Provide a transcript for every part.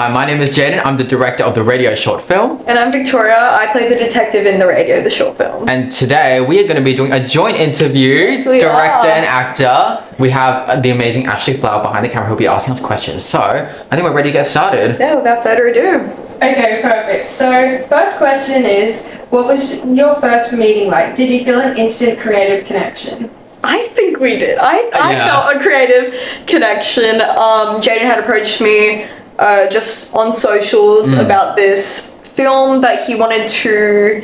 Hi, my name is Jayden. I'm the director of the radio short film. And I'm Victoria. I play the detective in the radio, the short film. And today we are going to be doing a joint interview, Yes, we director are. and actor. We have the amazing Ashley Flower behind the camera who'll be asking us questions. So, I think we're ready to get started. Yeah, without further ado. Okay, perfect. So, first question is, what was your first meeting like? Did you feel an instant creative connection? I think we did. I felt a creative connection. Jayden had approached me just on socials about this film that he wanted to,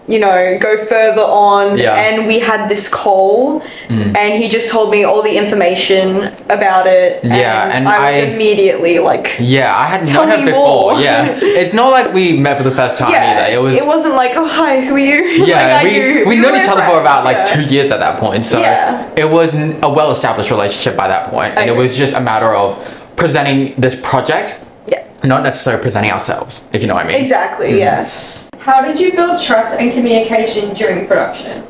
you know, go further on. Yeah. And we had this call and he just told me all the information about it. Yeah, and I was immediately like, yeah, I had tell known her me before. more. Yeah, it's not like we met for the first time either. It wasn't like, oh hi, who are you? Yeah, like, we known each other for about like friends, 2 years at that point. So it was a well-established relationship by that point, and it was just a matter of presenting this project. Yeah. Not necessarily presenting ourselves, if you know what I mean. Exactly, yes. How did you build trust and communication during production?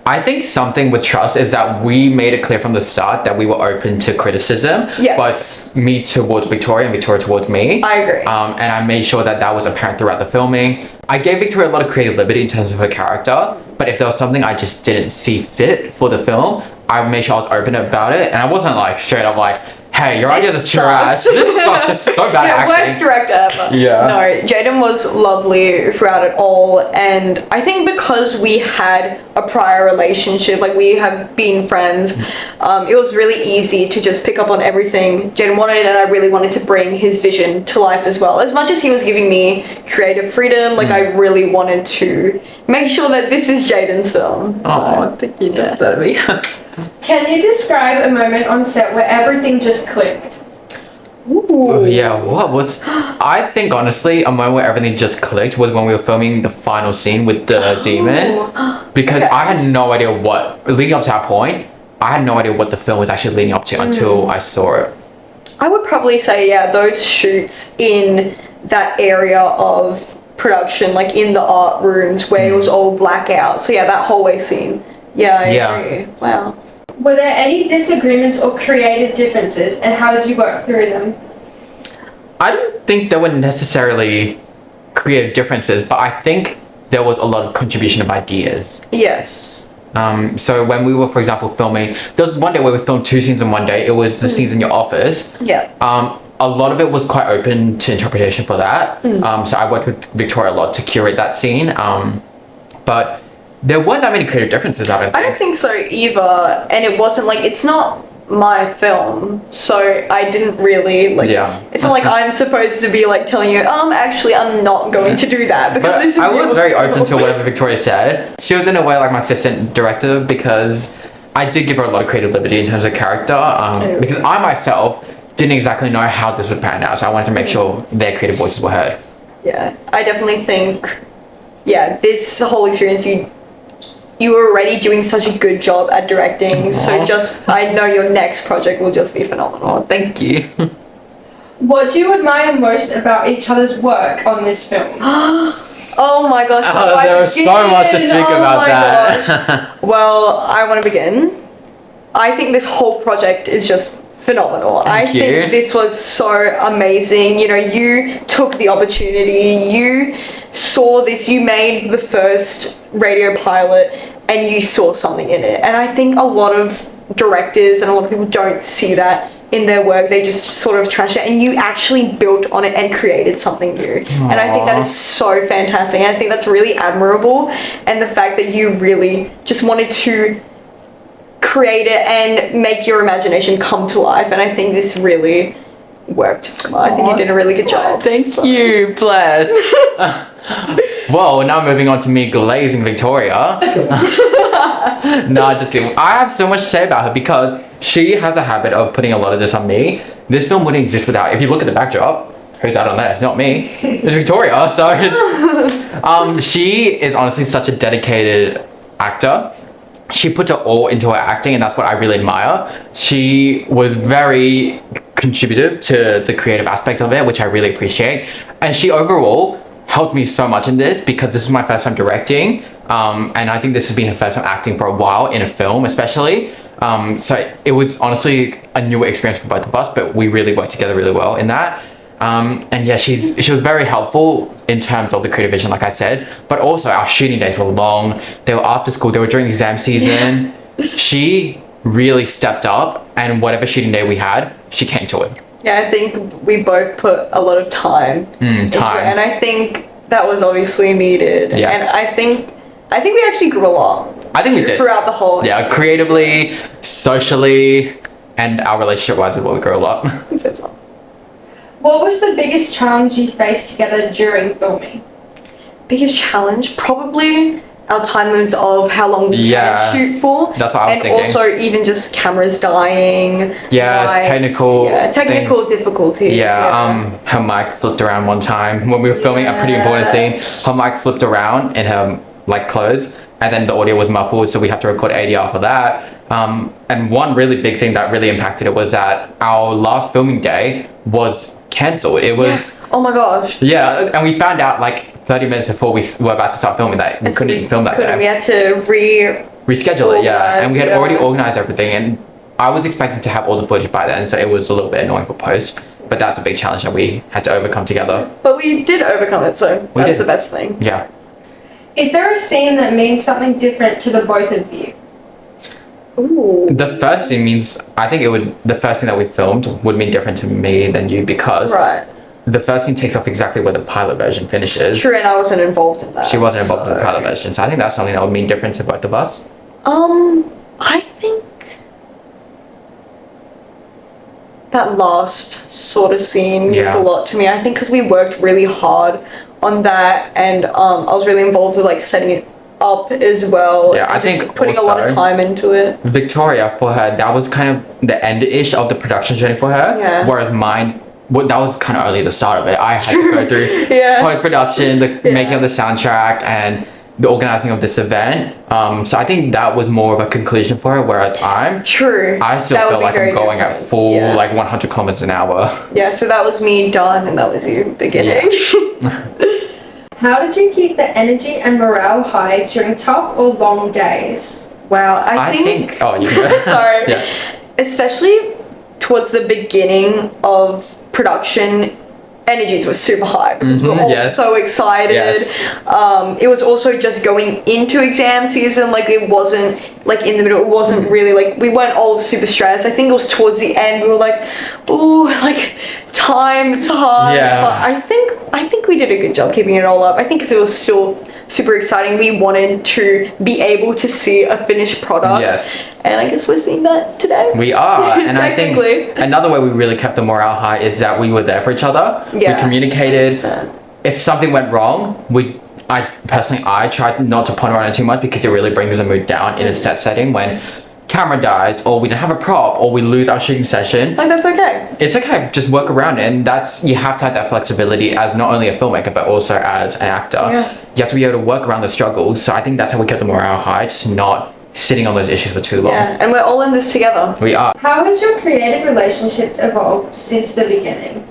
I think something with trust is that we made it clear from the start that we were open to criticism. Yes. But me towards Victoria and Victoria towards me. I agree. And I made sure that was apparent throughout the filming. I gave Victoria a lot of creative liberty in terms of her character, but if there was something I just didn't see fit for the film, I made sure I was open about it, and I wasn't like straight up like, hey, your idea is trash. This sucks. It's so bad acting. Worst director ever. Yeah. No, Jayden was lovely throughout it all, and I think because we had a prior relationship, like we have been friends, it was really easy to just pick up on everything Jayden wanted, and I really wanted to bring his vision to life as well. As much as he was giving me creative freedom, like I really wanted to make sure that this is Jayden's film. Oh, thank you. That'd be. Can you describe a moment on set where everything just clicked? Ooh. Yeah, what was... I think, honestly, a moment where everything just clicked was when we were filming the final scene with the demon. Because I had no idea what... Leading up to that point, I had no idea what the film was actually leading up to until I saw it. I would probably say, yeah, those shoots in that area of production, like in the art rooms where it was all blackout. So yeah, that hallway scene. Yeah, I agree. Wow. Were there any disagreements or creative differences, and how did you work through them? I don't think there were necessarily creative differences, but I think there was a lot of contribution of ideas. Yes. So when we were, for example, filming, there was one day where we filmed 2 scenes in one day. It was the scenes in your office. Yeah. A lot of it was quite open to interpretation for that. So I worked with Victoria a lot to curate that scene. But there weren't that many creative differences, I don't think. I don't think so either. And it wasn't like, it's not my film, so I didn't really like. Yeah. It's not like I'm supposed to be like telling you, actually, I'm not going to do that because But this is. I was your very film. open to whatever Victoria said. She was in a way like my assistant director because I did give her a lot of creative liberty in terms of character. Because I myself didn't exactly know how this would pan out, so I wanted to make sure their creative voices were heard. Yeah, I definitely think, this whole experience, you were already doing such a good job at directing, so I know your next project will just be phenomenal. Oh, thank you. What do you admire most about each other's work on this film? Oh my gosh. There was so much to speak about that. Well, I want to begin. I think this whole project is just phenomenal. I think this was so amazing. You know, you took the opportunity, you saw this, you made the first radio pilot and you saw something in it. And I think a lot of directors and a lot of people don't see that in their work. They just sort of trash it, and you actually built on it and created something new. And I think that is so fantastic, and I think that's really admirable. And the fact that you really just wanted to create it and make your imagination come to life, and I think this really worked. I think you did a really good job. Thank you, bless. Well, now moving on to me glazing Victoria. No, just kidding. I have so much to say about her because she has a habit of putting a lot of this on me. This film wouldn't exist without. If you look at the backdrop, who's that on there? It's not me. It's Victoria. So it's. She is honestly such a dedicated actor. She puts it all into her acting, and that's what I really admire. She was very contributive to the creative aspect of it, which I really appreciate. And she overall helped me so much in this because this is my first time directing, and I think this has been her first time acting for a while in a film especially. So it was honestly a new experience for both of us, but we really worked together really well in that. And yeah, she was very helpful in terms of the creative vision, like I said, but also our shooting days were long. They were after school, they were during exam season. She really stepped up, and whatever shooting day we had, she came to it. Yeah, I think we both put a lot of time into it, and I think that was obviously needed. Yes. And I think we actually grew a lot. I think we did. Throughout the whole experience. Creatively, socially, and our relationship-wise as well, we grew a lot. What was the biggest challenge you faced together during filming? Biggest challenge? Probably our time limits of how long we can shoot for. That's what I was thinking. And also even just cameras dying. Technical difficulties. Her mic flipped around one time when we were filming a pretty important scene. Her mic flipped around in her clothes, and then the audio was muffled, so we have to record ADR for that. And one really big thing that really impacted it was that our last filming day was cancelled. It was oh my gosh. Yeah, and we found out 30 minutes before we were about to start filming that we couldn't even film that day. We had to reschedule it, and we had already organized everything, and I was expecting to have all the footage by then, so it was a little bit annoying for post, but that's a big challenge that we had to overcome together. But we did overcome it, so that's the best thing. Yeah. Is there a scene that means something different to the both of you? Ooh. The first scene means, I think the first thing that we filmed would mean different to me than you, because the first scene takes off exactly where the pilot version finishes. True, and I wasn't involved in that. She wasn't involved in the pilot version, so I think that's something that would mean different to both of us. I think that last sort of scene means a lot to me. I think because we worked really hard on that, and I was really involved with setting it up as well. Yeah, I think putting a lot of time into it. Victoria, for her, that was kind of the end-ish of the production journey for her. Yeah. Whereas mine, that was kind of only the start of it. I had to go through post-production, the making of the soundtrack, and the organizing of this event. So I think that was more of a conclusion for her, whereas I still feel like I'm going at full 100 kilometers an hour. Yeah, so that was me done, and that was you beginning. How did you keep the energy and morale high during tough or long days? Wow, I think oh, you can sorry. Especially towards the beginning of production, energies were super high because we're all so excited. It was also just going into exam season, it wasn't in the middle, it wasn't really we weren't all super stressed. I think it was towards the end we were time, it's hard. But I think we did a good job keeping it all up. I think because it was still super exciting, we wanted to be able to see a finished product. And I guess we're seeing that today. We are, and I think another way we really kept the morale high is that we were there for each other. We communicated. 100%. If something went wrong, I tried not to ponder on it too much, because it really brings the mood down in a set setting when camera dies, or we don't have a prop, or we lose our shooting session. That's okay. It's okay. Just work around it, and you have to have that flexibility as not only a filmmaker but also as an actor. You have to be able to work around the struggles. So I think that's how we kept the morale high, just not sitting on those issues for too long. And we're all in this together. We are. How has your creative relationship evolved since the beginning?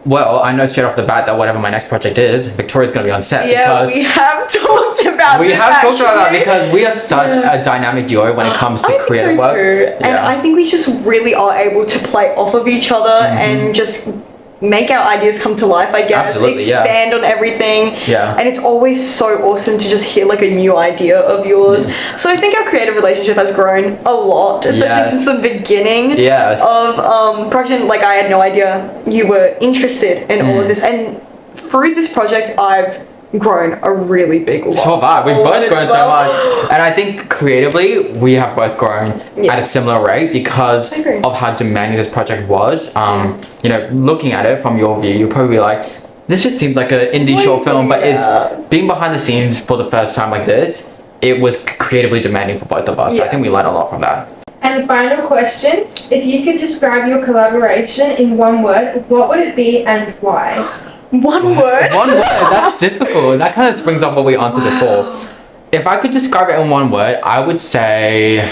Well, I know straight off the bat that whatever my next project is, Victoria's going to be on set. Yeah, we have talked about that because we are such a dynamic duo when it comes to creative work. True. And I think we just really are able to play off of each other and just make our ideas come to life, I guess. Expand on everything. And it's always so awesome to just hear a new idea of yours. So I think our creative relationship has grown a lot, especially since the beginning of project. I had no idea you were interested in all of this, and through this project I've grown a really big lot. So have I. We've both grown so much. And I think creatively, we have both grown at a similar rate because of how demanding this project was. Looking at it from your view, you're probably this just seems like an indie short film, but it's being behind the scenes for the first time like this, it was creatively demanding for both of us. So I think we learned a lot from that. And final question, if you could describe your collaboration in one word, what would it be and why? One word? One word, that's difficult. That kind of springs off what we answered before. If I could describe it in one word, I would say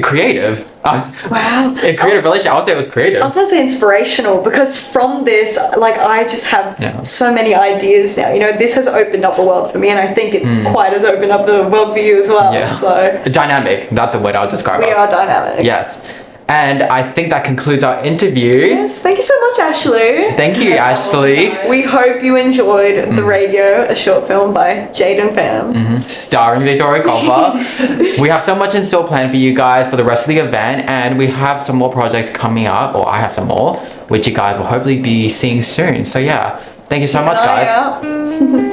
creative. A creative relationship, I would say it was creative. I was gonna say inspirational, because from this, I just have so many ideas now. This has opened up the world for me, and I think it quite has opened up the world for you as well. So dynamic, that's a word I would describe us. We are dynamic. Yes. And I think that concludes our interview. Yes, thank you so much, Ashley. Thank you, Ashley. We hope you enjoyed The Radio, a short film by Jayden Pham. Starring Victoria Kolpa. We have so much in store planned for you guys for the rest of the event, and we have some more projects coming up, or I have some more, which you guys will hopefully be seeing soon. So yeah, thank you so much, guys. Yeah.